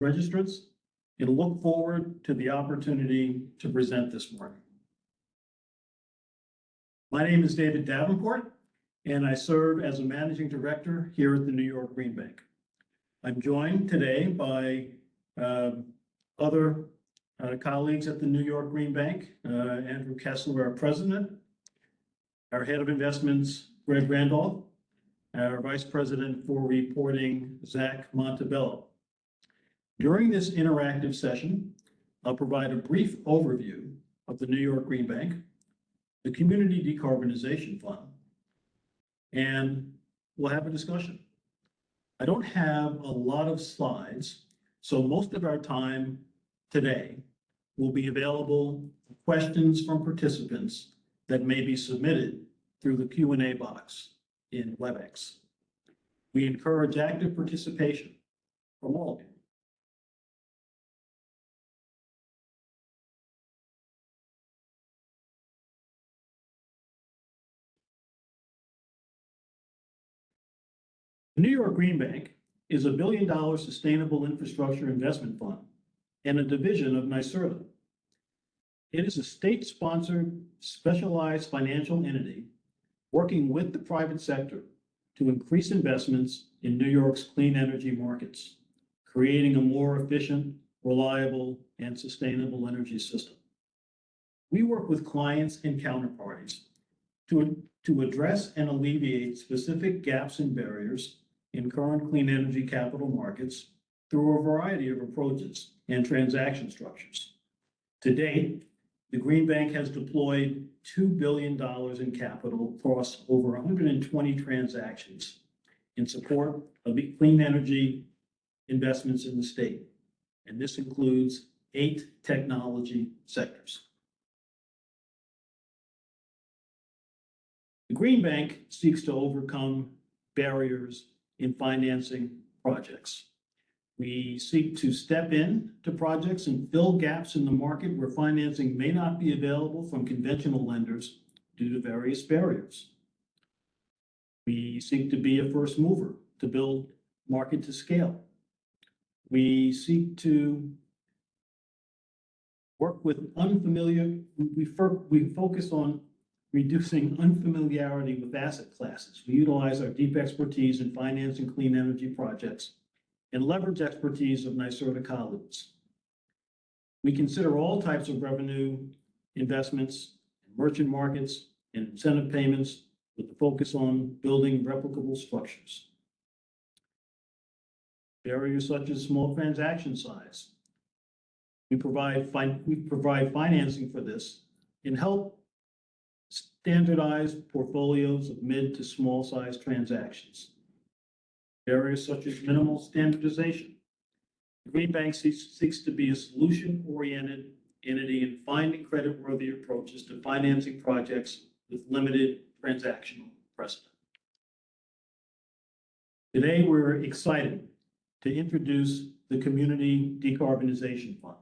registrants and look forward to the opportunity to present this morning. My name is David Davenport, and I serve as a managing director here at the New York Green Bank. I'm joined today by other colleagues at the New York Green Bank, Andrew Kessler, our president, our head of investments, Greg Randolph, our vice president for reporting, Zach Montebello. During this interactive session, I'll provide a brief overview of the New York Green Bank, the Community Decarbonization Fund, and we'll have a discussion. I don't have a lot of slides, so most of our time today will be available for questions from participants that may be submitted through the Q&A box in WebEx. We encourage active participation from all of you. The New York Green Bank is a $1 billion sustainable infrastructure investment fund and a division of NYSERDA. It is a state-sponsored, specialized financial entity working with the private sector to increase investments in New York's clean energy markets, creating a more efficient, reliable, and sustainable energy system. We work with clients and counterparties to address and alleviate specific gaps and barriers in current clean energy capital markets through a variety of approaches and transaction structures. To date, the Green Bank has deployed $2 billion in capital across over 120 transactions in support of the clean energy investments in the state. And this includes 8 technology sectors. The Green Bank seeks to overcome barriers in financing projects. We seek to step in to projects and fill gaps in the market where financing may not be available from conventional lenders due to various barriers. We seek to be a first mover to build market to scale. We seek to work with we focus on reducing unfamiliarity with asset classes. We utilize our deep expertise in financing clean energy projects and leverage expertise of NYSERDA colleagues. We consider all types of revenue investments, merchant markets, and incentive payments with the focus on building replicable structures. Barriers such as small transaction size. We provide financing for this and help standardize portfolios of mid to small size transactions. Barriers such as minimal standardization. The Green Bank seeks to be a solution-oriented entity in finding credit-worthy approaches to financing projects with limited transactional precedent. Today, we're excited to introduce the Community Decarbonization Fund.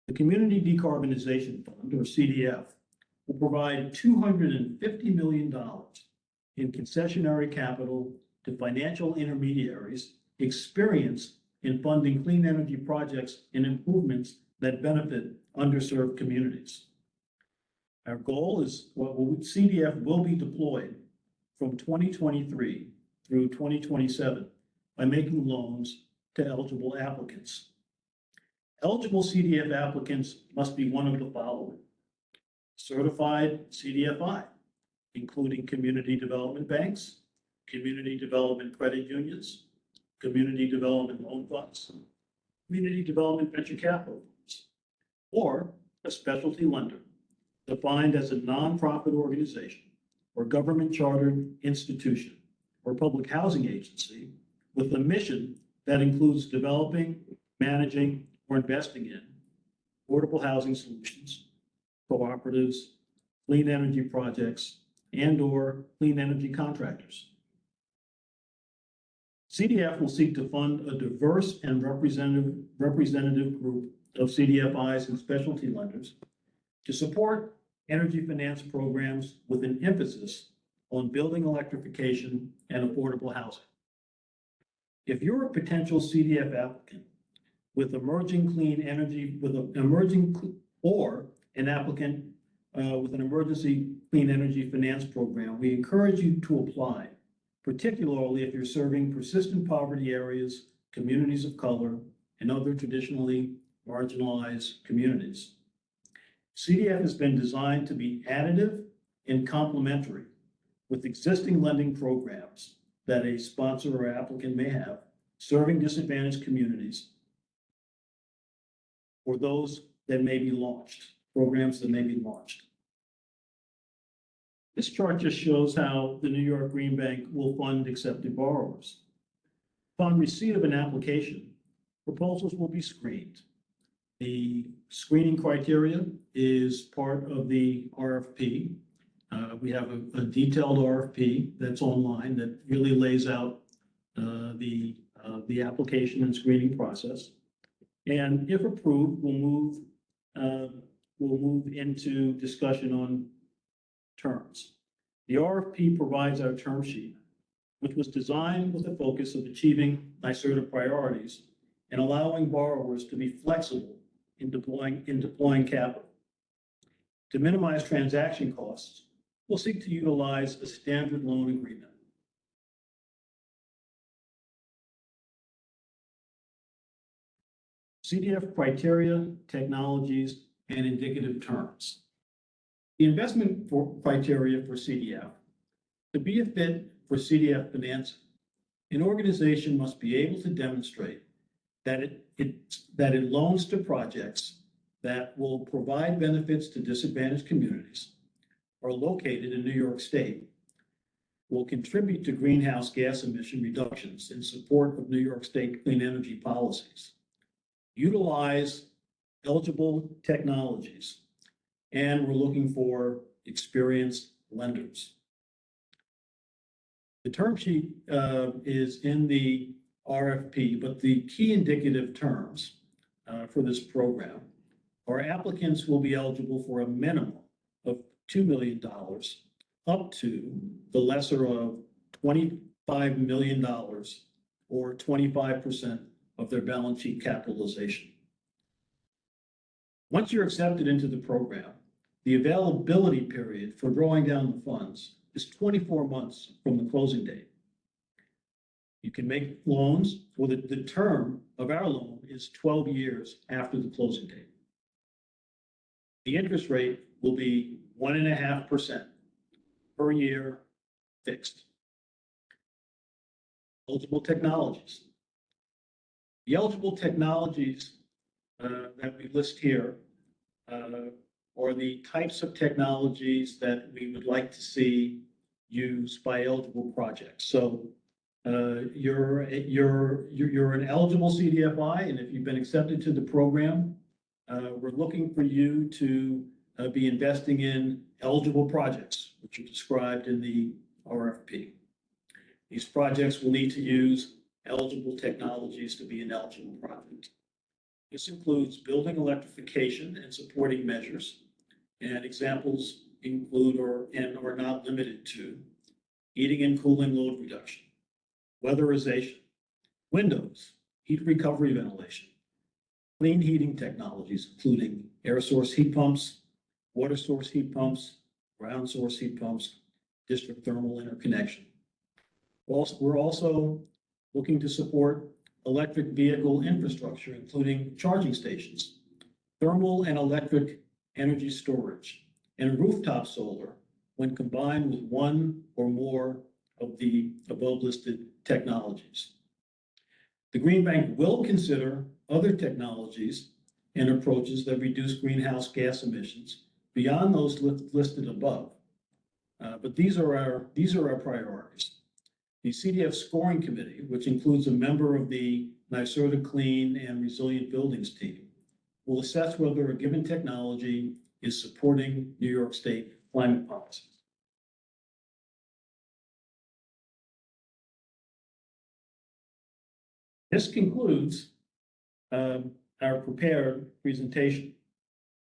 The Community Decarbonization Fund, or CDF, will provide $250 million in concessionary capital to financial intermediaries experienced in funding clean energy projects and improvements that benefit underserved communities. Our goal is, CDF will be deployed from 2023 through 2027 by making loans to eligible applicants. Eligible CDF applicants must be one of the following: certified CDFI, including community development banks, community development credit unions, community development loan funds, community development venture capital funds, or a specialty lender defined as a nonprofit organization or government chartered institution or public housing agency with a mission that includes developing, managing, or investing in affordable housing solutions, cooperatives, clean energy projects, and/or clean energy contractors. CDF will seek to fund a diverse and representative group of CDFIs and specialty lenders to support energy finance programs with an emphasis on building electrification and affordable housing. If you're a potential CDF applicant with emerging clean energy, with an emerging, or an applicant with an emergency clean energy finance program, we encourage you to apply, particularly if you're serving persistent poverty areas, communities of color, and other traditionally marginalized communities. CDF has been designed to be additive and complementary with existing lending programs that a sponsor or applicant may have, serving disadvantaged communities, or those that may be launched, programs that may be launched. This chart just shows how the New York Green Bank will fund accepted borrowers. Upon receipt of an application, proposals will be screened. The screening criteria is part of the RFP. We have a detailed RFP that's online that really lays out the application and screening process. And if approved, we'll move into discussion on terms. The RFP provides our term sheet, which was designed with the focus of achieving NYSERDA priorities and allowing borrowers to be flexible in deploying capital. To minimize transaction costs, we'll seek to utilize a standard loan agreement. CDF criteria, technologies, and indicative terms. The investment criteria for CDF. To be a fit for CDF financing, an organization must be able to demonstrate that it loans to projects that will provide benefits to disadvantaged communities, are located in New York State, will contribute to greenhouse gas emission reductions in support of New York State clean energy policies, utilize eligible technologies, and we're looking for experienced lenders. The term sheet is in the RFP, but the key indicative terms for this program are applicants will be eligible for a minimum of $2 million up to the lesser of $25 million or 25% of their balance sheet capitalization. Once you're accepted into the program, the availability period for drawing down the funds is 24 months from the closing date. You can make loans, or the term of our loan is 12 years after the closing date. The interest rate will be 1.5% per year fixed. Eligible technologies. The eligible technologies that we list here are the types of technologies that we would like to see used by eligible projects. So you're an eligible CDFI, and if you've been accepted to the program, we're looking for you to be investing in eligible projects, which are described in the RFP. These projects will need to use eligible technologies to be an eligible project. This includes building electrification and supporting measures, and examples include or are not limited to heating and cooling load reduction, weatherization, windows, heat recovery ventilation, clean heating technologies, including air source heat pumps, water source heat pumps, ground source heat pumps, district thermal interconnection. We're also looking to support electric vehicle infrastructure, including charging stations, thermal and electric energy storage, and rooftop solar when combined with one or more of the above listed technologies. The Green Bank will consider other technologies and approaches that reduce greenhouse gas emissions beyond those listed above. But these are our priorities. The CDF Scoring Committee, which includes a member of the NYSERDA Clean and Resilient Buildings team, will assess whether a given technology is supporting New York State climate policies. This concludes our prepared presentation.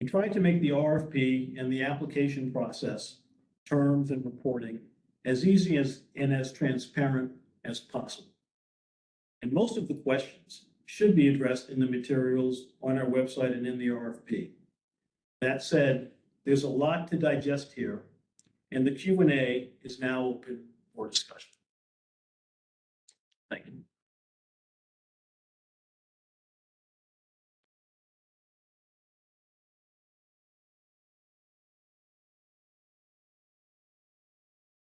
We tried to make the RFP and the application process, terms and reporting, as easy and as transparent as possible. And most of the questions should be addressed in the materials on our website and in the RFP. That said, there's a lot to digest here, and the Q&A is now open for discussion. Thank you.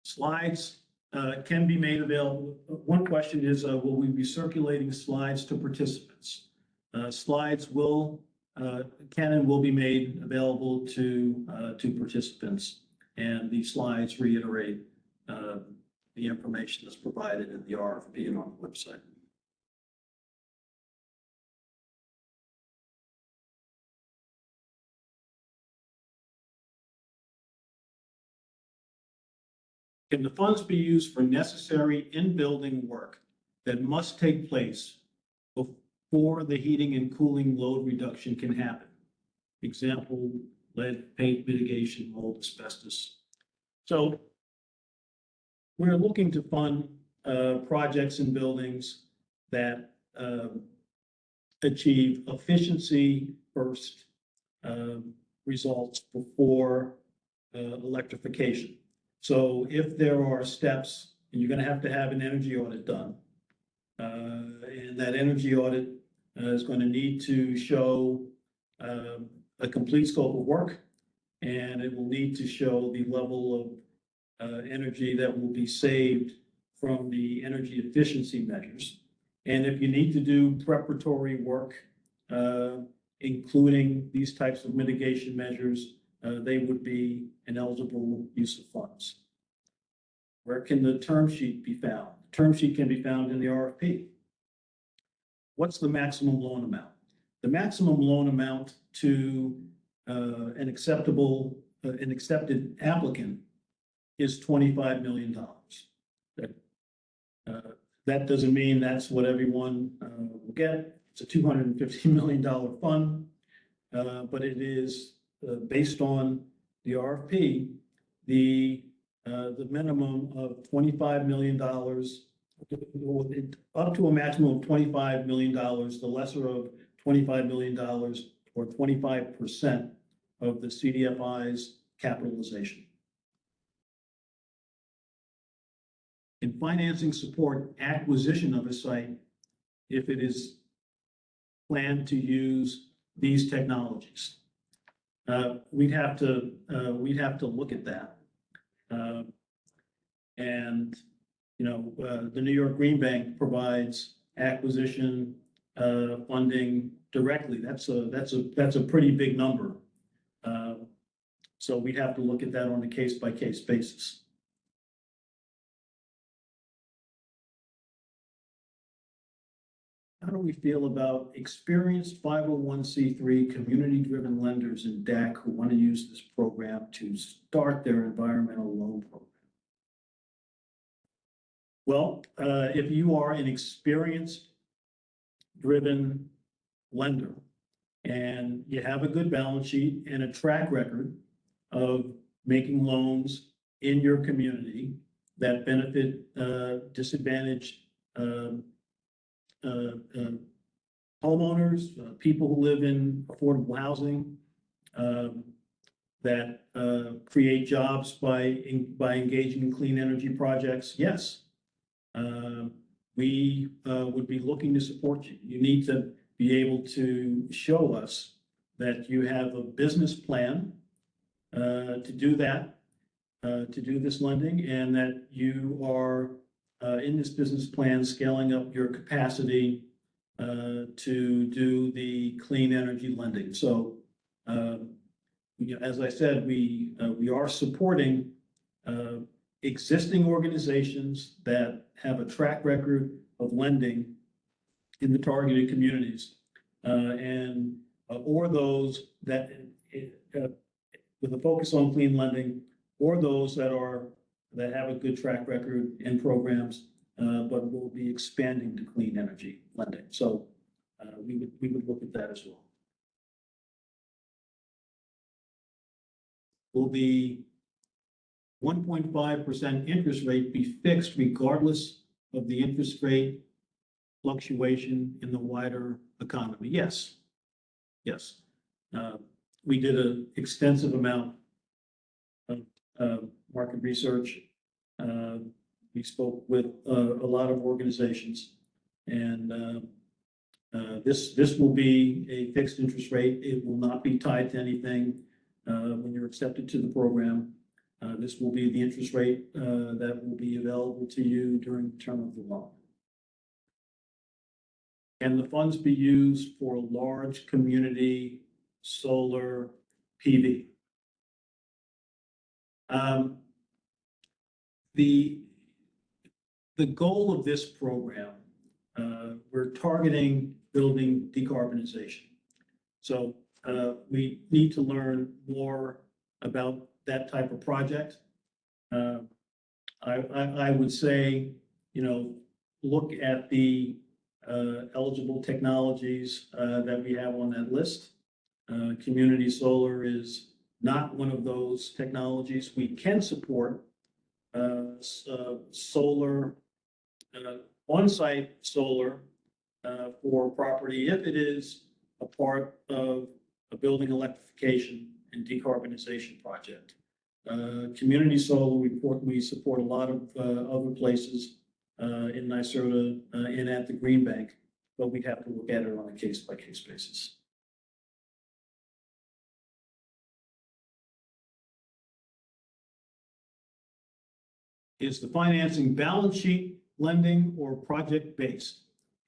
Slides can be made available. One question is, will we be circulating slides to participants? Slides can and will be made available to participants, and these slides reiterate the information that's provided in the RFP and on the website. Can the funds be used for necessary in-building work that must take place before the heating and cooling load reduction can happen? Example, lead paint mitigation, mold, asbestos. So we're looking to fund projects in buildings that achieve efficiency first results before electrification. So if there are steps, and you're going to have an energy audit done, and that energy audit is going to need to show a complete scope of work, and it will need to show the level of energy that will be saved from the energy efficiency measures. And if you need to do preparatory work, including these types of mitigation measures, they would be an eligible use of funds. Where can the term sheet be found? The term sheet can be found in the RFP. What's the maximum loan amount? The maximum loan amount to an accepted applicant is $25 million. That doesn't mean that's what everyone will get. It's a $250 million fund, but it is based on the RFP, the minimum of $25 million, up to a maximum of $25 million, the lesser of $25 million, or 25% of the CDFIs capitalization. In financing support acquisition of a site, if it is planned to use these technologies, we'd have to look at that. And the New York Green Bank provides acquisition funding directly. That's a pretty big number. So we'd have to look at that on a case-by-case basis. How do we feel about experienced 501c3 community-driven lenders in DAC who want to use this program to start their environmental loan program? Well, if you are an experienced driven lender and you have a good balance sheet and a track record of making loans in your community that benefit disadvantaged homeowners, people who live in affordable housing, that create jobs by engaging in clean energy projects, yes, we would be looking to support you. You need to be able to show us that you have a business plan to do that, to do this lending, and that you are in this business plan scaling up your capacity to do the clean energy lending. So, as I said, we are supporting existing organizations that have a track record of lending in the targeted communities, or those that with a focus on clean lending, or those that have a good track record in programs, but will be expanding to clean energy lending. So we would look at that as well. Will the 1.5% interest rate be fixed regardless of the interest rate fluctuation in the wider economy? Yes, yes. We did an extensive amount of market research. We spoke with a lot of organizations, and this will be a fixed interest rate. It will not be tied to anything when you're accepted to the program. This will be the interest rate that will be available to you during the term of the loan. Can the funds be used for large community solar PV? The goal of this program, we're targeting building decarbonization. So we need to learn more about that type of project. I would say, look at the eligible technologies that we have on that list. Community solar is not one of those technologies. We can support solar, on-site solar for property if it is a part of a building electrification and decarbonization project. Community solar, we support a lot of other places in NYSERDA and at the Green Bank, but we have to look at it on a case-by-case basis. Is the financing balance sheet lending or project-based?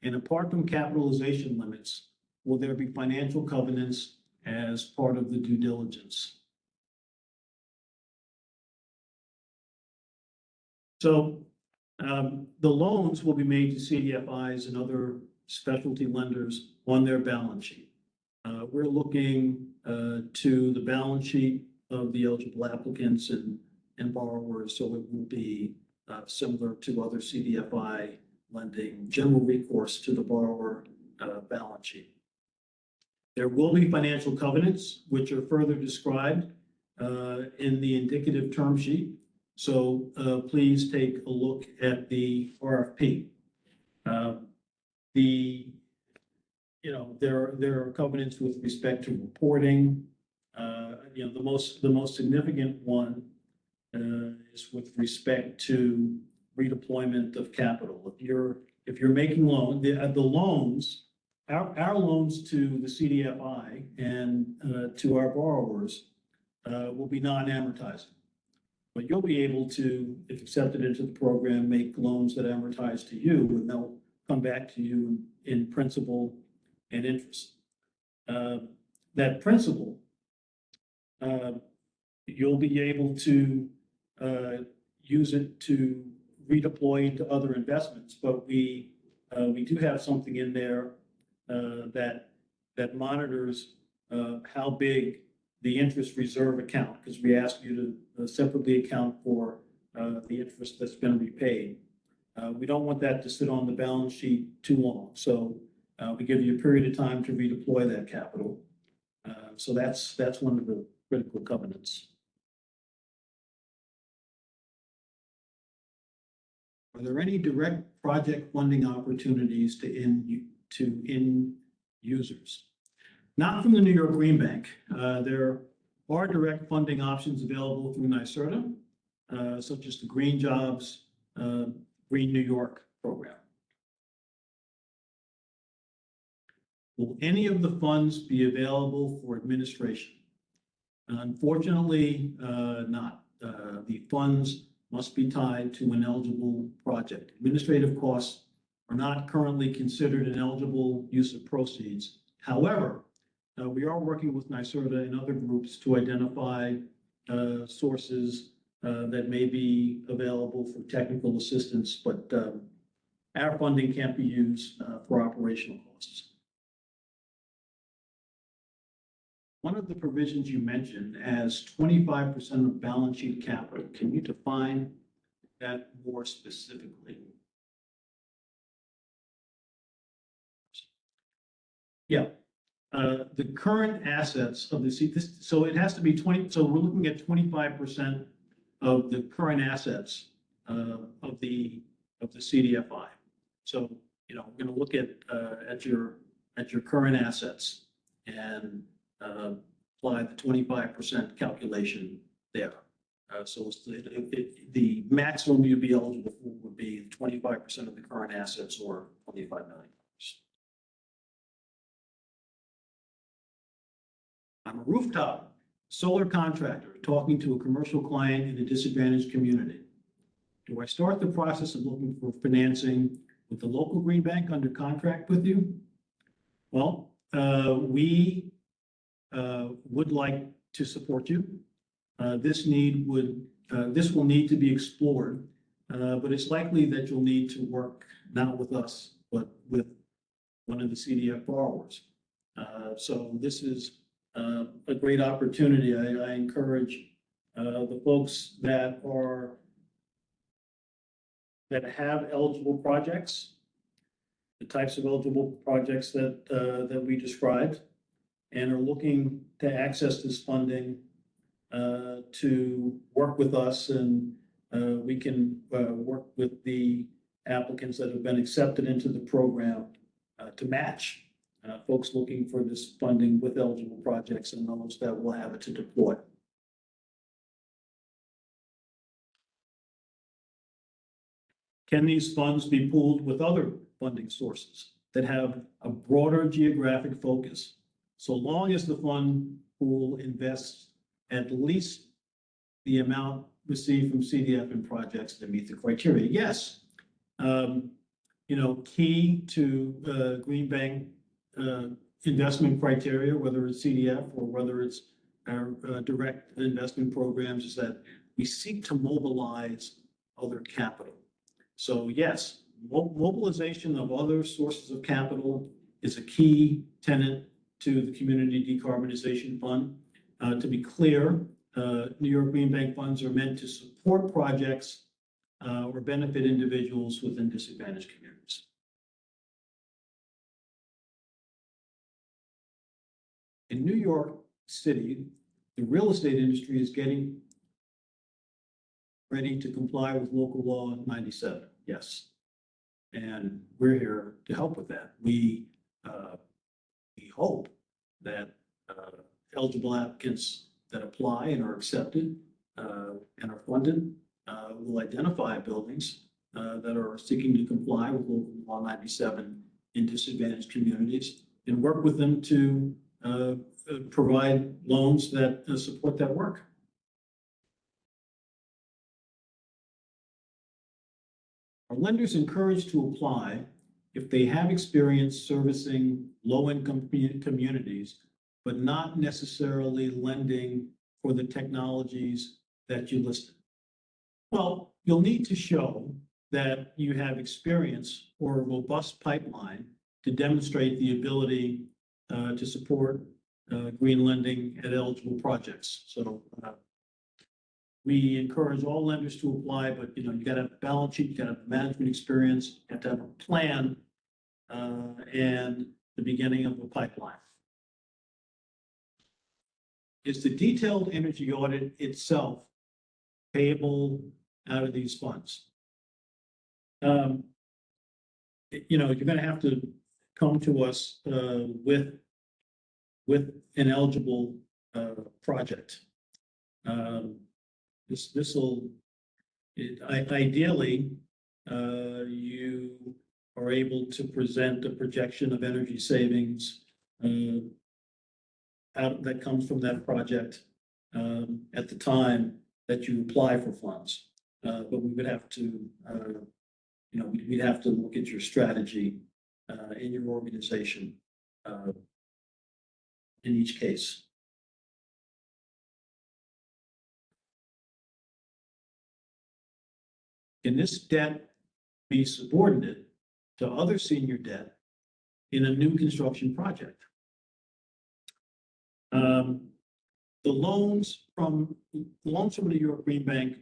And apart from capitalization limits, will there be financial covenants as part of the due diligence? So the loans will be made to CDFIs and other specialty lenders on their balance sheet. We're looking to the balance sheet of the eligible applicants and borrowers, so it will be similar to other CDFI lending, general recourse to the borrower balance sheet. There will be financial covenants, which are further described in the indicative term sheet. So please take a look at the RFP. There are covenants with respect to reporting. The most significant one is with respect to redeployment of capital. If you're making loans, the loans, our loans to the CDFI and to our borrowers will be non-amortizing. But you'll be able to, if accepted into the program, make loans that amortize to you, and they'll come back to you in principal and interest. That principal, you'll be able to use it to redeploy into other investments, but we do have something in there that monitors how big the interest reserve account, because we ask you to separately account for the interest that's been repaid. We don't want that to sit on the balance sheet too long, so we give you a period of time to redeploy that capital. So that's one of the critical covenants. Are there any direct project funding opportunities to end users? Not from the New York Green Bank. There are direct funding options available through NYSERDA, such as the Green Jobs, Green New York program. Will any of the funds be available for administration? Unfortunately, not. The funds must be tied to an eligible project. Administrative costs are not currently considered an eligible use of proceeds. However, we are working with NYSERDA and other groups to identify sources that may be available for technical assistance, but our funding can't be used for operational costs. One of the provisions you mentioned as 25% of balance sheet capital. Can you define that more specifically? Yeah. The current assets of the so it has to be 20. So we're looking at 25% of the current assets of the CDFI. So we're going to look at your current assets and apply the 25% calculation there. So the maximum you'd be eligible for would be 25% of the current assets, or $25 million. I'm a rooftop solar contractor talking to a commercial client in a disadvantaged community. Do I start the process of looking for financing with the local green bank under contract with you? Well, we would like to support you. This will need to be explored, but it's likely that you'll need to work not with us, but with one of the CDF borrowers. So this is a great opportunity. I encourage the folks that have eligible projects, the types of eligible projects that we described, and are looking to access this funding to work with us, and we can work with the applicants that have been accepted into the program to match folks looking for this funding with eligible projects and those that will have it to deploy. Can these funds be pooled with other funding sources that have a broader geographic focus, so long as the fund pool invests at least the amount received from CDF and projects that meet the criteria? Yes. Key to green bank investment criteria, whether it's CDF or whether it's our direct investment programs, is that we seek to mobilize other capital. So yes, mobilization of other sources of capital is a key tenet to the Community Decarbonization Fund. To be clear, New York Green Bank funds are meant to support projects or benefit individuals within disadvantaged communities. In New York City, the real estate industry is getting ready to comply with local law 97. Yes. And we're here to help with that. We hope that eligible applicants that apply and are accepted and are funded will identify buildings that are seeking to comply with local law 97 in disadvantaged communities and work with them to provide loans that support that work. Are lenders encouraged to apply if they have experience servicing low-income communities, but not necessarily lending for the technologies that you listed? Well, you'll need to show that you have experience or a robust pipeline to demonstrate the ability to support green lending at eligible projects. So we encourage all lenders to apply, but you got to have a balance sheet, you got to have management experience, you have to have a plan and the beginning of a pipeline. Is the detailed energy audit itself payable out of these funds? You're going to have to come to us with an eligible project. This will ideally you are able to present a projection of energy savings that comes from that project at the time that you apply for funds. But we would have to, we'd have to look at your strategy in your organization in each case. Can this debt be subordinate to other senior debt in a new construction project? The loans from the New York Green Bank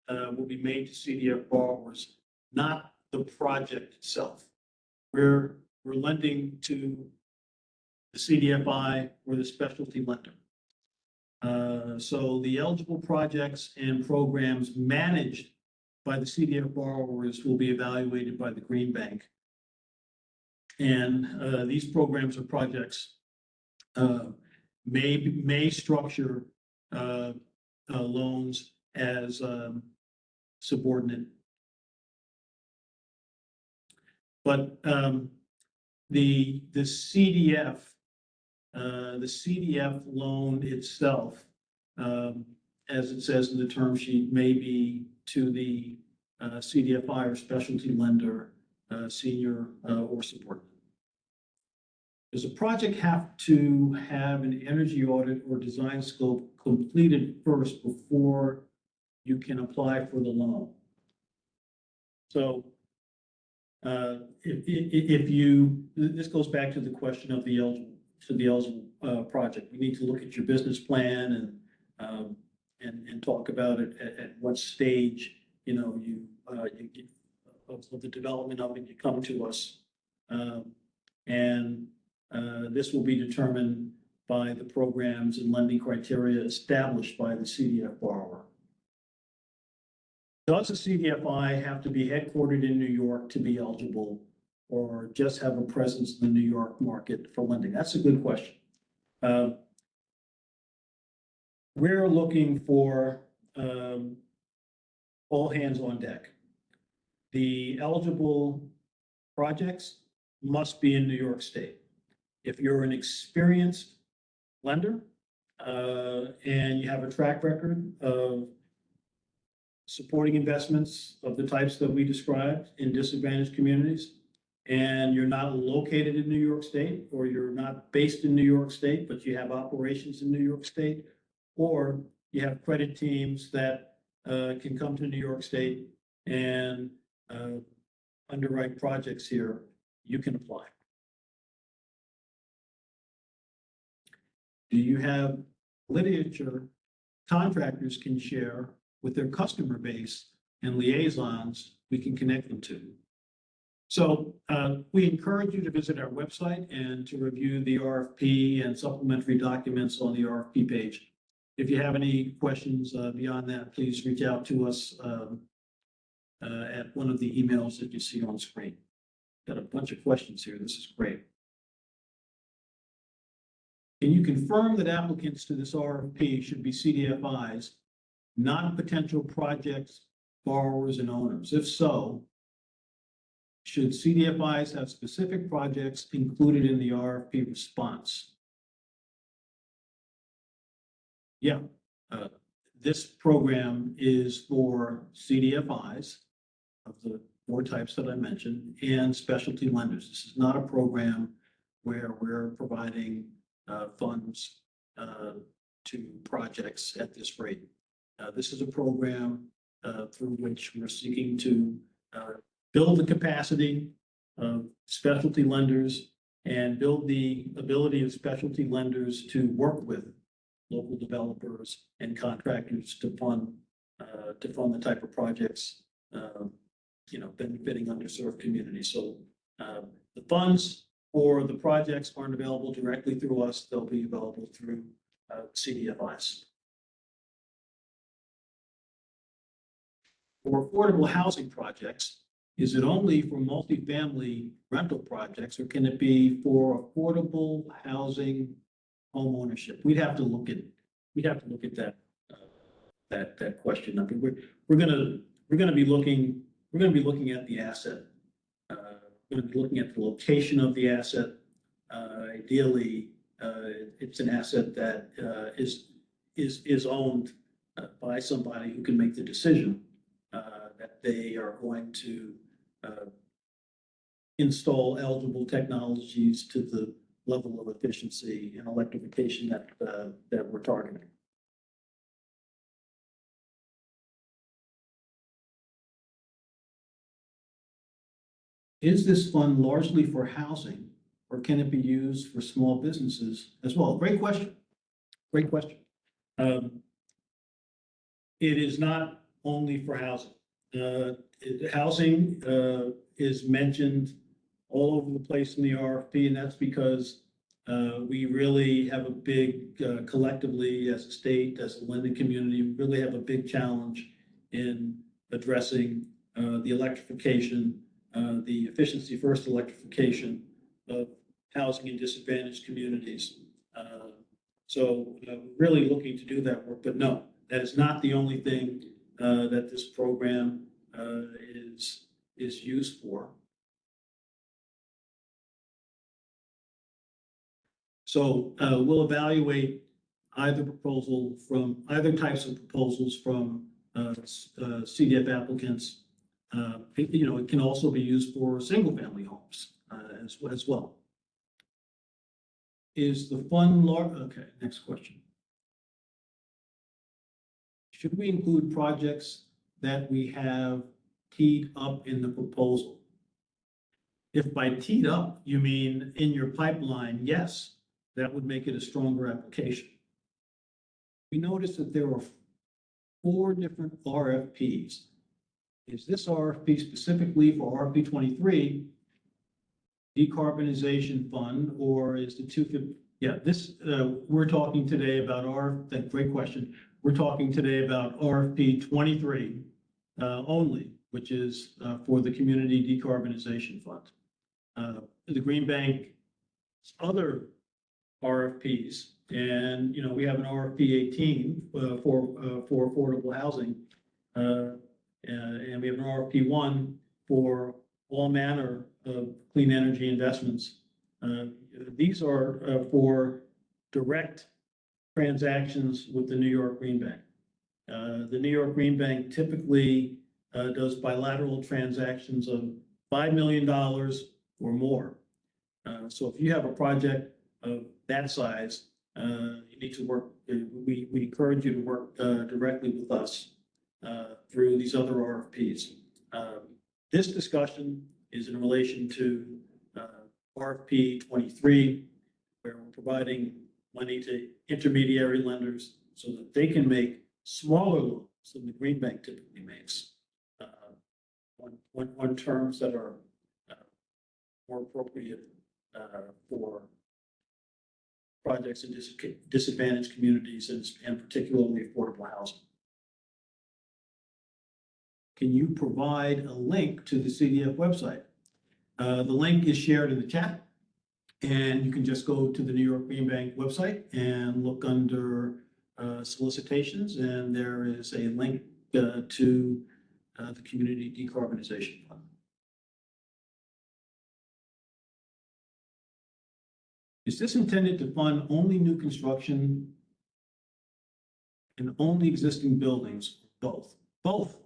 will be made to CDF borrowers, not the project itself. We're lending to the CDFI or the specialty lender. So the eligible projects and programs managed by the CDF borrowers will be evaluated by the Green Bank And these programs or projects may structure loans as subordinate. But the CDF loan itself, as it says in the term sheet, may be to the CDFI or specialty lender, senior or subordinate. Does a project have to have an energy audit or design scope completed first before you can apply for the loan? So if you, this goes back to the question of the eligible project. We need to look at your business plan and talk about it at what stage, you know, of the development of it, you come to us. This will be determined by the programs and lending criteria established by the CDF borrower. Does a CDFI have to be headquartered in New York to be eligible, or just have a presence in the New York market for lending? That's a good question. We're looking for all hands on deck. The eligible projects must be in New York State. If you're an experienced lender and you have a track record of supporting investments of the types that we described in disadvantaged communities, and you're not located in New York State, or you're not based in New York State, but you have operations in New York State, or you have credit teams that can come to New York State and underwrite projects here, you can apply. Do you have literature contractors can share with their customer base and liaisons we can connect them to? So we encourage you to visit our website and to review the RFP and supplementary documents on the RFP page. If you have any questions beyond that, please reach out to us at one of the emails that you see on screen. Got a bunch of questions here. This is great. Can you confirm that applicants to this RFP should be CDFIs, not potential projects, borrowers, and owners? If so, should CDFIs have specific projects included in the RFP response? Yeah, this program is for CDFIs of the 4 types that I mentioned and specialty lenders. This is not a program where we're providing funds to projects at this rate. This is a program through which we're seeking to build the capacity of specialty lenders and build the ability of specialty lenders to work with local developers and contractors to fund the type of projects benefiting underserved communities. So the funds for the projects aren't available directly through us; they'll be available through CDFIs. For affordable housing projects, is it only for multifamily rental projects, or can it be for affordable housing home ownership? We'd have to look at that that question. I mean, we're gonna be looking at the asset. We're gonna be looking at the location of the asset. Ideally, it's an asset that is owned by somebody who can make the decision that they are going to install eligible technologies to the level of efficiency and electrification that we're targeting. Is this fund largely for housing, or can it be used for small businesses as well? Great question. Great question. It is not only for housing. Housing is mentioned all over the place in the RFP, and that's because we really have a big, collectively as a state, as a lending community, we really have a big challenge in addressing the electrification, the efficiency first electrification of housing in disadvantaged communities. So we're really looking to do that work, but no, that is not the only thing that this program is used for. So we'll evaluate either types of proposals from CDF applicants. It can also be used for single-family homes as well. Is the fund large? Okay, next question. Should we include projects that we have teed up in the proposal? If by teed up, you mean in your pipeline, yes, that would make it a stronger application. We noticed that there are 4 different RFPs. Is this RFP specifically for RFP 23, Decarbonization Fund, or is the 250? Yeah, we're talking today about great question. We're talking today about RFP 23 only, which is for the Community Decarbonization Fund. The Green Bank's other RFPs, and we have an RFP 18 for affordable housing, and we have an RFP 1 for all manner of clean energy investments. These are for direct transactions with the New York Green Bank. The New York Green Bank typically does bilateral transactions of $5 million or more. So if you have a project of that size, you need to work. We encourage you to work directly with us through these other RFPs. This discussion is in relation to RFP 23, where we're providing money to intermediary lenders so that they can make smaller loans than the Green Bank typically makes on terms that are more appropriate for projects in disadvantaged communities and particularly affordable housing. Can you provide a link to the CDF website? The link is shared in the chat, and you can just go to the New York Green Bank website and look under solicitations, and there is a link to the Community Decarbonization Fund. Is this intended to fund only new construction and only existing buildings? Both. Both.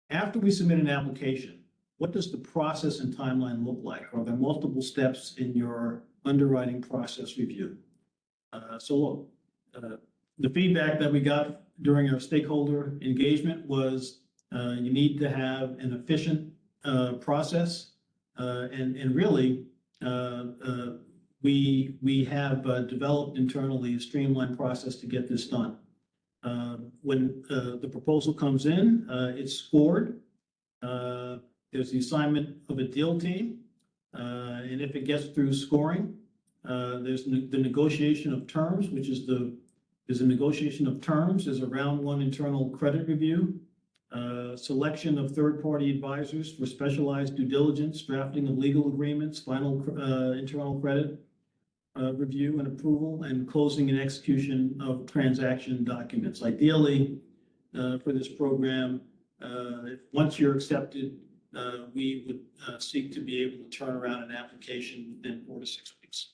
After we submit an application, what does the process and timeline look like? Are there multiple steps in your underwriting process review? So look, the feedback that we got during our stakeholder engagement was you need to have an efficient process, and really we have developed internally a streamlined process to get this done. When the proposal comes in, it's scored. There's the assignment of a deal team, and if it gets through scoring, there's the negotiation of terms, which is there's a negotiation of terms. There's a round 1 internal credit review, selection of third-party advisors for specialized due diligence, drafting of legal agreements, final internal credit review and approval, and closing and execution of transaction documents. Ideally, for this program, once you're accepted, we would seek to be able to turn around an application within 4 to 6 weeks.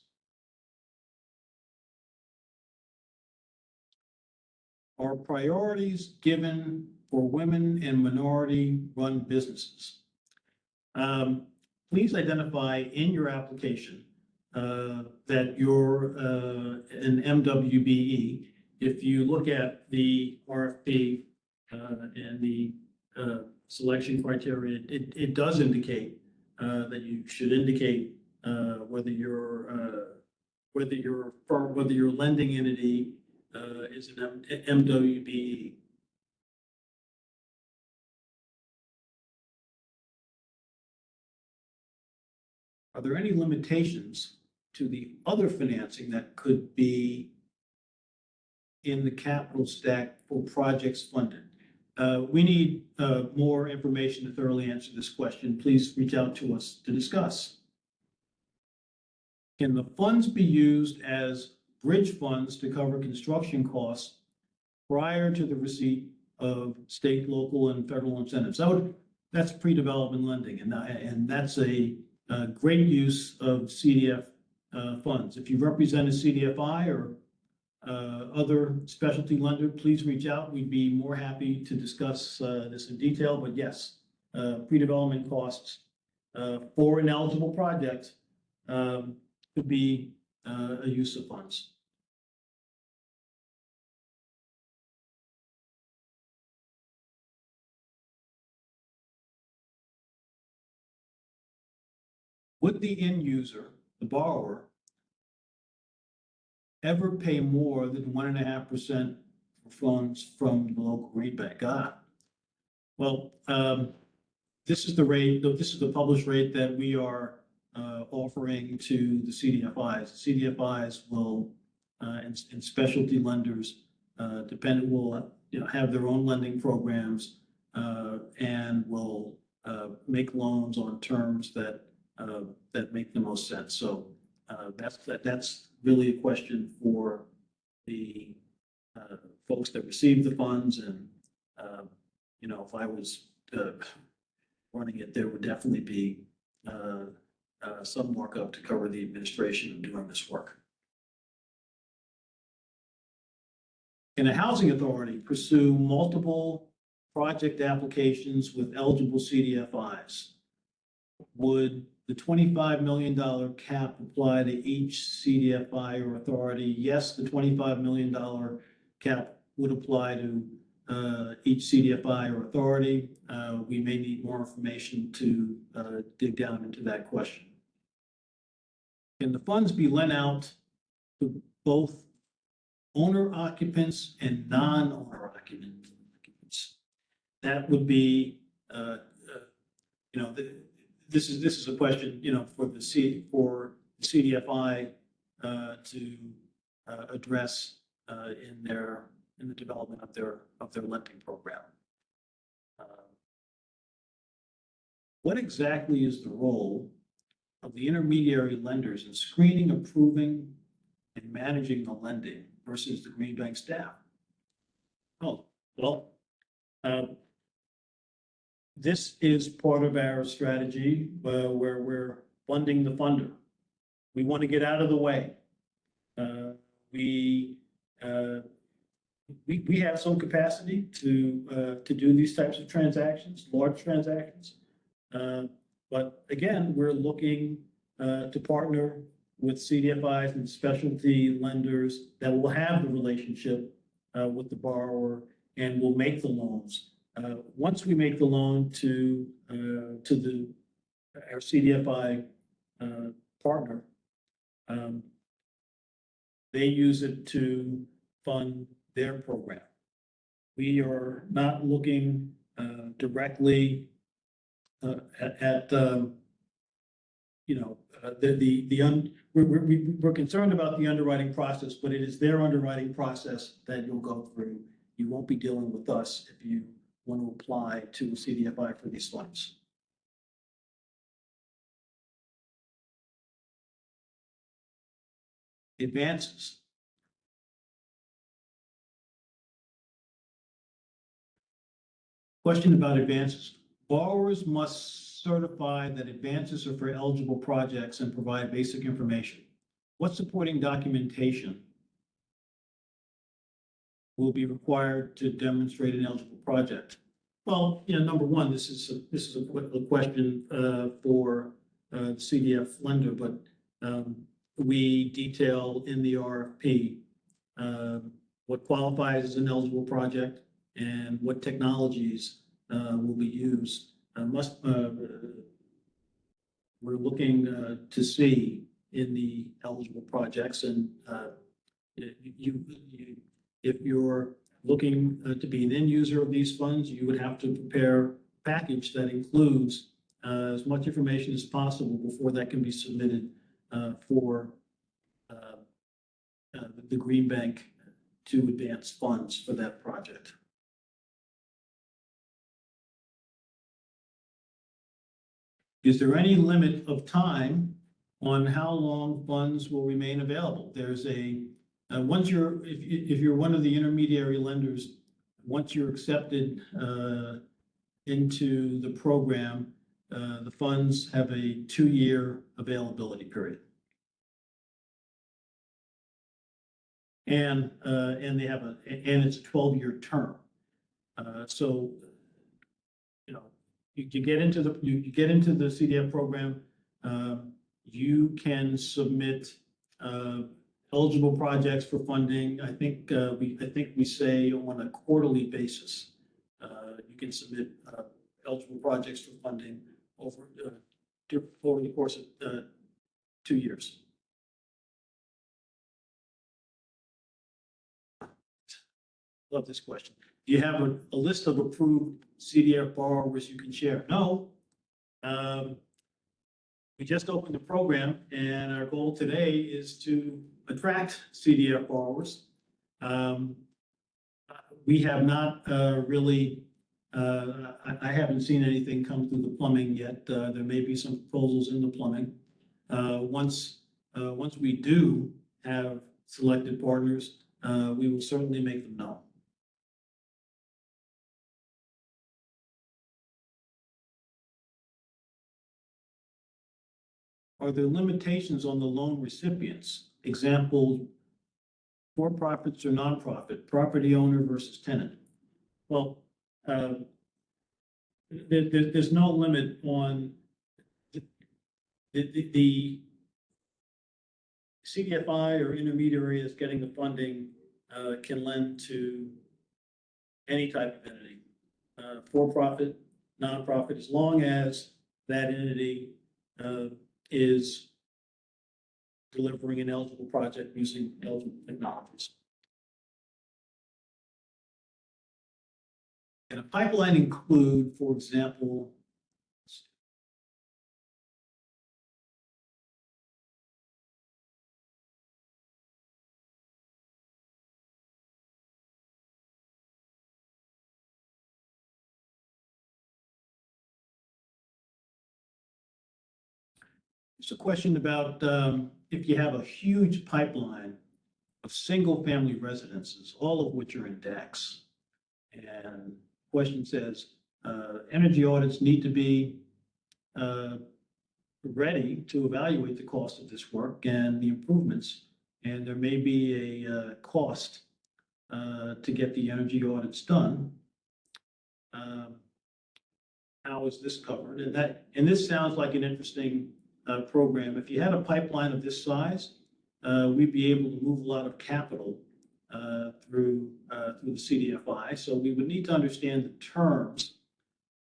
Are priorities given for women and minority-run businesses? Please identify in your application that you're an MWBE. If you look at the RFP and the selection criteria, it does indicate that you should indicate whether your lending entity is an MWBE. Are there any limitations to the other financing that could be in the capital stack for projects funded? We need more information to thoroughly answer this question. Please reach out to us to discuss. Can the funds be used as bridge funds to cover construction costs prior to the receipt of state, local, and federal incentives? That's pre-development lending, and that's a great use of CDF funds. If you represent a CDFI or other specialty lender, please reach out. We'd be more happy to discuss this in detail. But yes, pre-development costs for an eligible project could be a use of funds. Would the end user, the borrower, ever pay more than 1.5% for funds from the local green bank? Well, this is the rate, this is the published rate that we are offering to the CDFIs. The CDFIs will, and specialty lenders, will have their own lending programs and will make loans on terms that make the most sense. So that's really a question for the folks that receive the funds. And if I was running it, there would definitely be some markup to cover the administration of doing this work. Can a housing authority pursue multiple project applications with eligible CDFIs? Would the $25 million cap apply to each CDFI or authority? Yes, the $25 million cap would apply to each CDFI or authority. We may need more information to dig down into that question. Can the funds be lent out to both owner occupants and non-owner occupants? That would be, this is a question, for the CDFI to address in the development of their lending program. What exactly is the role of the intermediary lenders in screening, approving, and managing the lending versus the green bank staff? Oh, well, this is part of our strategy where we're funding the funder. We want to get out of the way. We have some capacity to do these types of transactions, large transactions. But again, we're looking to partner with CDFIs and specialty lenders that will have the relationship with the borrower and will make the loans. Once we make the loan to our CDFI partner, they use it to fund their program. We are not looking directly at we're concerned about the underwriting process, but it is their underwriting process that you'll go through. You won't be dealing with us if you want to apply to a CDFI for these funds. Advances. Question about advances. Borrowers must certify that advances are for eligible projects and provide basic information. What supporting documentation will be required to demonstrate an eligible project? Well, number one, this is a question for the CDF lender, but we detail in the RFP what qualifies as an eligible project and what technologies will be used. We're looking to see in the eligible projects, and if you're looking to be an end user of these funds, you would have to prepare a package that includes as much information as possible before that can be submitted for the Green Bank to advance funds for that project. Is there any limit of time on how long funds will remain available. There's once you're, if you're one of the intermediary lenders, once you're accepted into the program, the funds have a 2-year availability period. And they have and it's a 12-year term. So, you know, you get into the CDF program, you can submit eligible projects for funding. I think we say on a quarterly basis, you can submit eligible projects for funding over the course of 2 years. Love this question. Do you have a list of approved CDF borrowers you can share? No. We just opened the program, and our goal today is to attract CDF borrowers. We have not really, I haven't seen anything come through the plumbing yet. There may be some proposals in the plumbing. Once we do have selected partners, we will certainly make them known. Are there limitations on the loan recipients? Example, for-profits or nonprofit, property owner versus tenant. Well, there's no limit on the CDFI or intermediary that's getting the funding can lend to any type of entity, for-profit, nonprofit, as long as that entity is delivering an eligible project using eligible technologies. And a pipeline include, for example, it's a question about if you have a huge pipeline of single-family residences, all of which are in DACs. And the question says, energy audits need to be ready to evaluate the cost of this work and the improvements. And there may be a cost to get the energy audits done. How is this covered? And this sounds like an interesting program. If you had a pipeline of this size, we'd be able to move a lot of capital through the CDFI. So we would need to understand the terms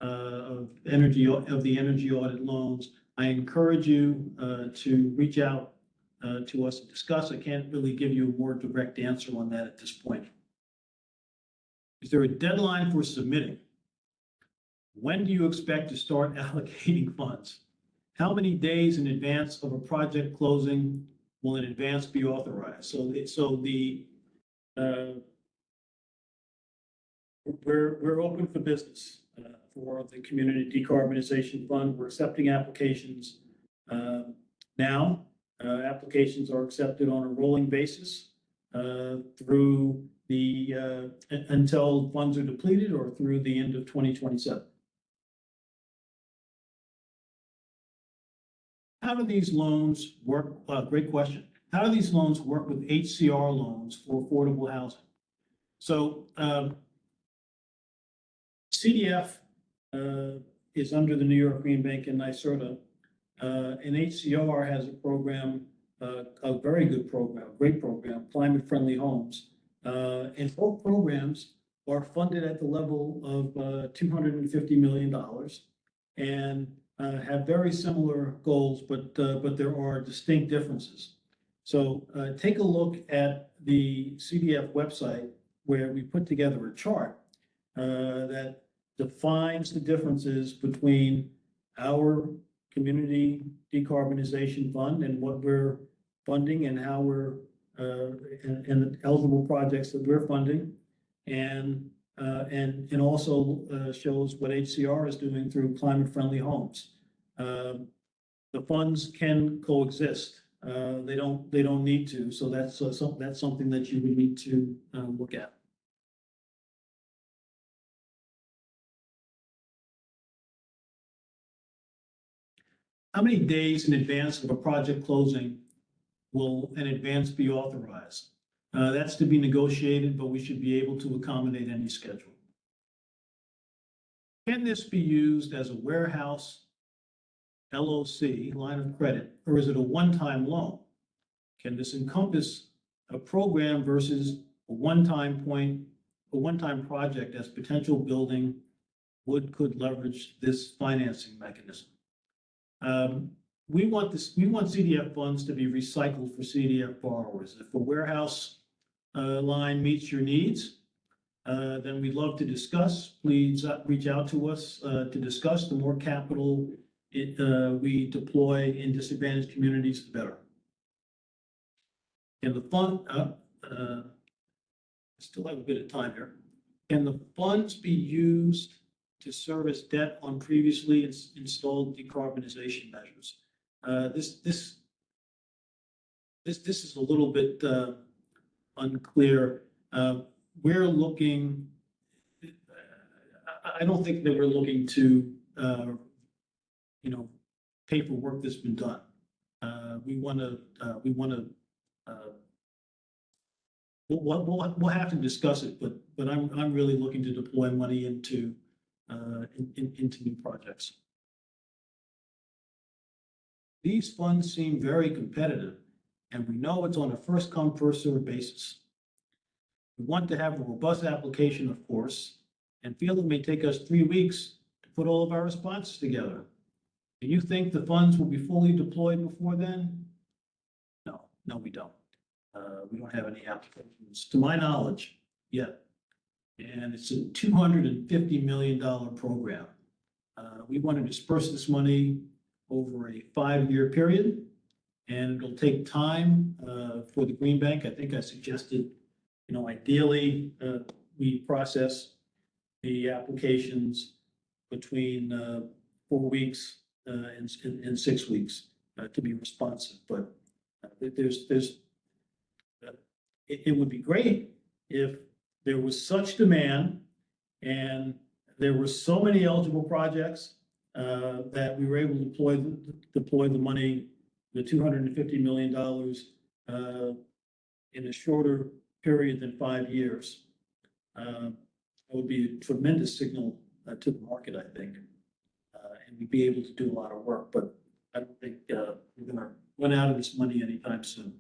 of the energy audit loans. I encourage you to reach out to us and discuss. I can't really give you a more direct answer on that at this point. Is there a deadline for submitting? When do you expect to start allocating funds? How many days in advance of a project closing will an advance be authorized? We're open for business for the Community Decarbonization Fund. We're accepting applications now. Applications are accepted on a rolling basis through until funds are depleted or through the end of 2027. How do these loans work? Great question. How do these loans work with HCR loans for affordable housing? So CDF is under the New York Green Bank and NYSERDA, and HCR has a program, a very good program, great program, Climate Friendly Homes. And both programs are funded at the level of $250 million and have very similar goals, but there are distinct differences. So take a look at the CDF website where we put together a chart that defines the differences between our Community Decarbonization Fund and what we're funding and how we're and the eligible projects that we're funding, and also shows what HCR is doing through Climate Friendly Homes. the funds can coexist. They don't need to, so that's something that you would need to look at. How many days in advance of a project closing will an advance be authorized? That's to be negotiated, but we should be able to accommodate any schedule. Can this be used as a warehouse LOC, line of credit, or is it a one-time loan? Can this encompass a program versus a one-time project as potential building could leverage this financing mechanism? We want CDF funds to be recycled for CDF borrowers. If a warehouse line meets your needs, then we'd love to discuss. Please reach out to us to discuss. The more capital we deploy in disadvantaged communities, the better. Can the fund, I still have a bit of time here. Can the funds be used to service debt on previously installed decarbonization measures? This is a little bit unclear. We're looking, I don't think that we're looking to, pay for work that's been done. We'll have to discuss it, but I'm really looking to deploy money into new projects. These funds seem very competitive, and we know it's on a first come, first served basis. We want to have a robust application, of course, and feel it may take us 3 weeks to put all of our responses together. Do you think the funds will be fully deployed before then? No, we don't. We don't have any applications, to my knowledge, yet. And it's a $250 million program. We want to disperse this money over a 5-year period, and it'll take time for the Green Bank. I think I suggested, ideally, we process the applications between 4 weeks and 6 weeks to be responsive. But it would be great if there was such demand and there were so many eligible projects that we were able to deploy the money, the $250 million in a shorter period than 5 years. That would be a tremendous signal to the market, I think. And we'd be able to do a lot of work, but I don't think we're going to run out of this money anytime soon.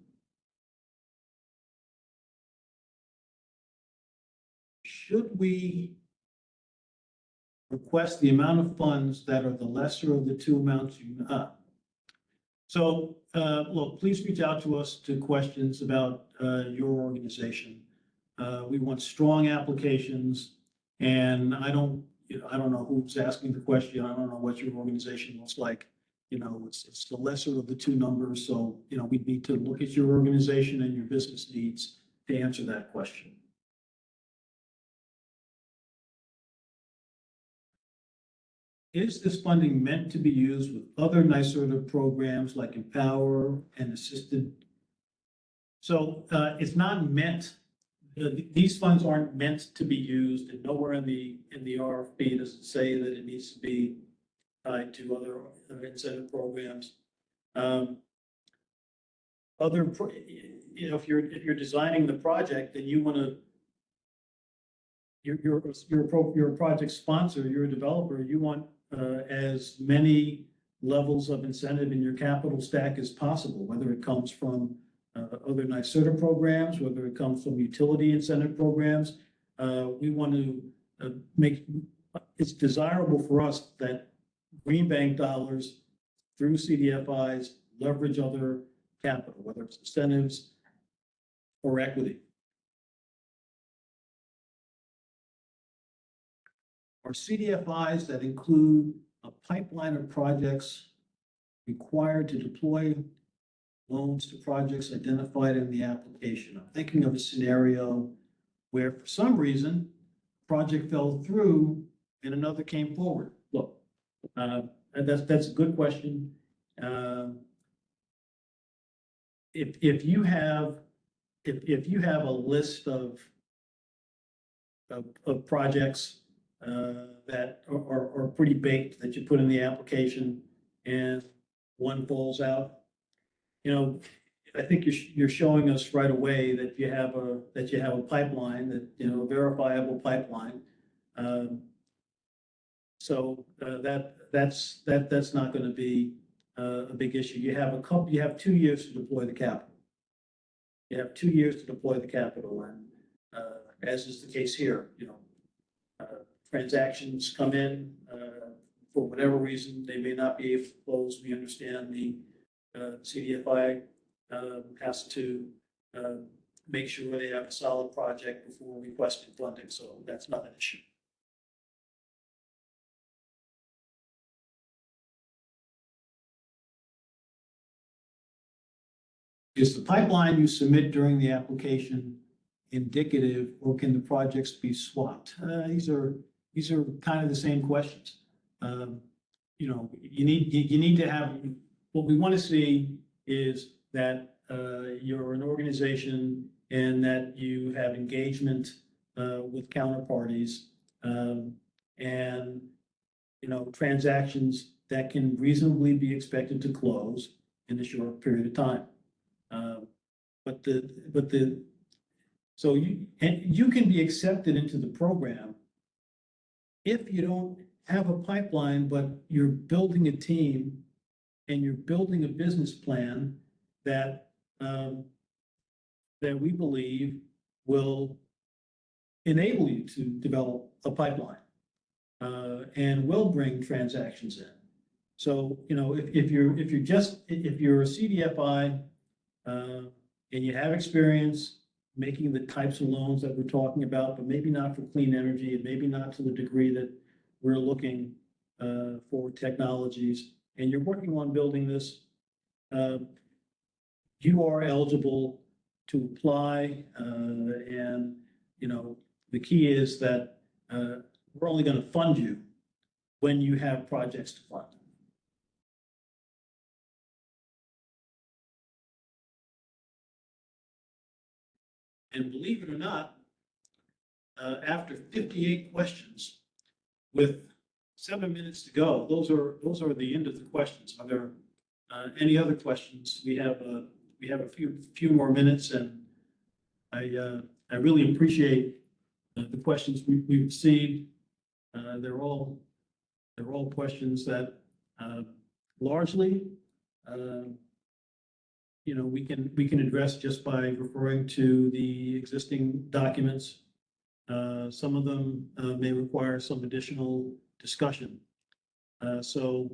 Should we request the amount of funds that are the lesser of the two amounts So, look, please reach out to us to questions about your organization. We want strong applications, and I don't know who's asking the question. I don't know what your organization looks like. It's the lesser of the two numbers. So, we need to look at your organization and your business needs to answer that question. Is this funding meant to be used with other NYSERDA programs like Empower and Assisted? So it's not meant, these funds aren't meant to be used, and nowhere in the RFP does it say that it needs to be tied to other incentive programs. If you're designing the project, then you want to, you're a project sponsor, you're a developer, you want as many levels of incentive in your capital stack as possible, whether it comes from other NYSERDA programs, whether it comes from utility incentive programs. We want to make, it's desirable for us that Green Bank dollars through CDFIs leverage other capital, whether it's incentives or equity. Are CDFIs that include a pipeline of projects required to deploy loans to projects identified in the application? I'm thinking of a scenario where for some reason, a project fell through and another came forward. Look, that's a good question. If you have, if you have a list of projects that are pretty baked that you put in the application and one falls out, you know, I think you're showing us right away that you have a pipeline, that, you know, a verifiable pipeline. So that's not going to be a big issue. You have 2 years to deploy the capital. You have 2 years to deploy the capital, and as is the case here, you know, transactions come in for whatever reason, they may not be able to close. We understand the CDFI has to make sure they have a solid project before requesting funding, so that's not an issue. Is the pipeline you submit during the application indicative, or can the projects be swapped? These are kind of the same questions. You know, you need to have, what we want to see is that you're an organization and that you have engagement with counterparties, and, you know, transactions that can reasonably be expected to close in a short period of time. So you can be accepted into the program if you don't have a pipeline, but you're building a team and you're building a business plan that we believe will enable you to develop a pipeline and will bring transactions in. So, you know, if you're a CDFI and you have experience making the types of loans that we're talking about, but maybe not for clean energy, and maybe not to the degree that we're looking for technologies, and you're working on building this, you are eligible to apply. And, you know, the key is that we're only going to fund you when you have projects to fund. And believe it or not, after 58 questions, with 7 minutes to go, those are the end of the questions. Are there any other questions? We have a few more minutes, and I really appreciate the questions we received. They're all questions that largely, you know, we can address just by referring to the existing documents. Some of them may require some additional discussion. So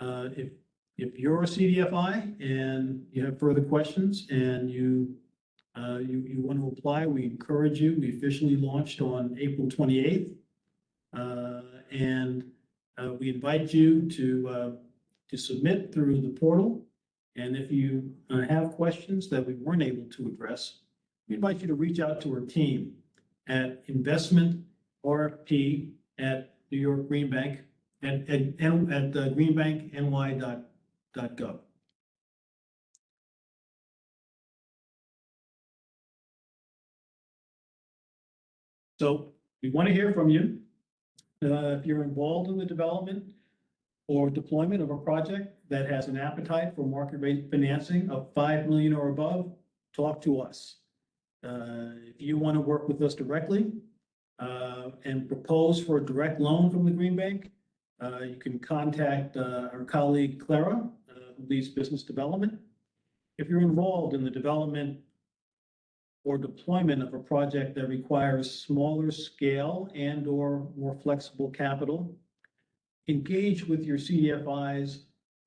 if you're a CDFI and you have further questions and you want to apply, we encourage you. We officially launched on April 28th, and we invite you to submit through the portal. And if you have questions that we weren't able to address, we invite you to reach out to our team at investmentrfp at New York Green Bank at greenbankny.gov. So we want to hear from you. If you're involved in the development or deployment of a project that has an appetite for market rate financing of $5 million or above, talk to us. If you want to work with us directly and propose for a direct loan from the Green Bank, you can contact our colleague Clara, who leads business development. If you're involved in the development or deployment of a project that requires smaller scale and or more flexible capital, engage with your CDFIs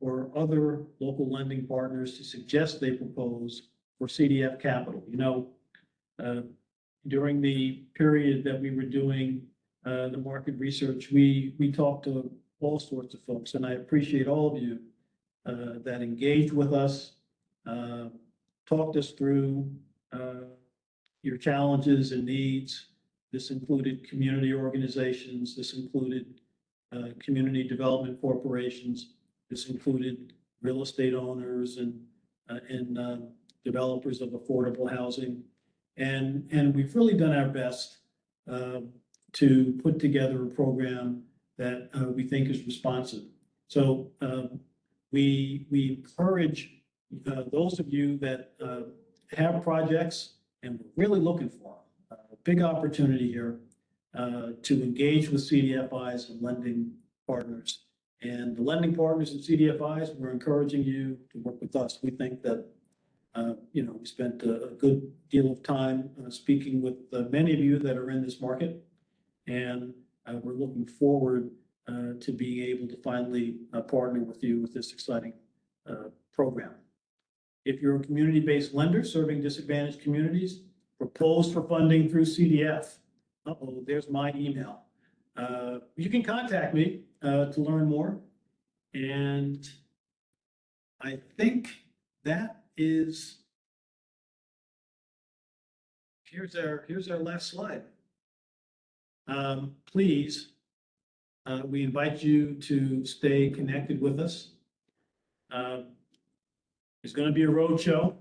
or other local lending partners to suggest they propose for CDF capital. You know, during the period that we were doing the market research, we talked to all sorts of folks, and I appreciate all of you that engaged with us, talked us through your challenges and needs. This included community organizations. This included community development corporations. This included real estate owners and developers of affordable housing. And we've really done our best to put together a program that we think is responsive. So we encourage those of you that have projects and we're really looking for a big opportunity here to engage with CDFIs and lending partners. And the lending partners and CDFIs, we're encouraging you to work with us. We think that, we spent a good deal of time speaking with many of you that are in this market. And we're looking forward to being able to finally partner with you with this exciting program. If you're a community-based lender serving disadvantaged communities, propose for funding through CDF. Uh-oh, there's my email. You can contact me to learn more. And I think that is, here's our last slide. Please, we invite you to stay connected with us. There's going to be a roadshow.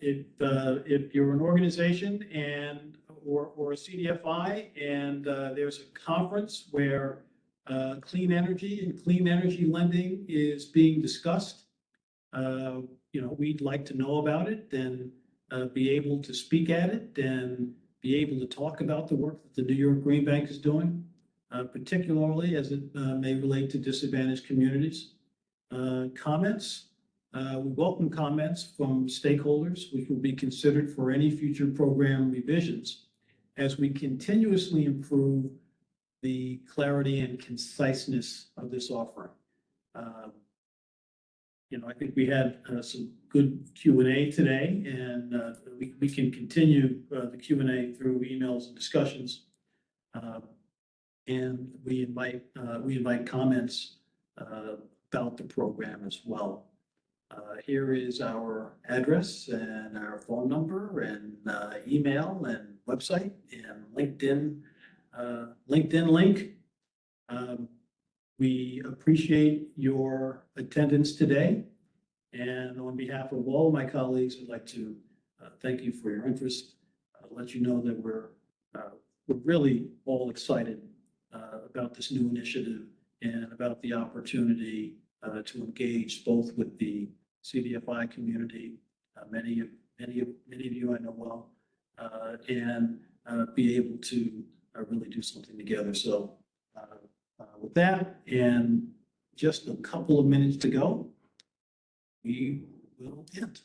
If you're an organization or a CDFI and there's a conference where clean energy and clean energy lending is being discussed, we'd like to know about it and be able to speak at it and be able to talk about the work that the New York Green Bank is doing, particularly as it may relate to disadvantaged communities. Comments. We welcome comments from stakeholders, which will be considered for any future program revisions as we continuously improve the clarity and conciseness of this offering. I think we had some good Q&A today, and we can continue the Q&A through emails and discussions. And we invite comments about the program as well. Here is our address and our phone number and email and website and LinkedIn link. We appreciate your attendance today. And on behalf of all my colleagues, I'd like to thank you for your interest. Let you know that we're really all excited about this new initiative and about the opportunity to engage both with the CDFI community, many of you I know well, and be able to really do something together. So with that, and just a couple of minutes to go, we will end.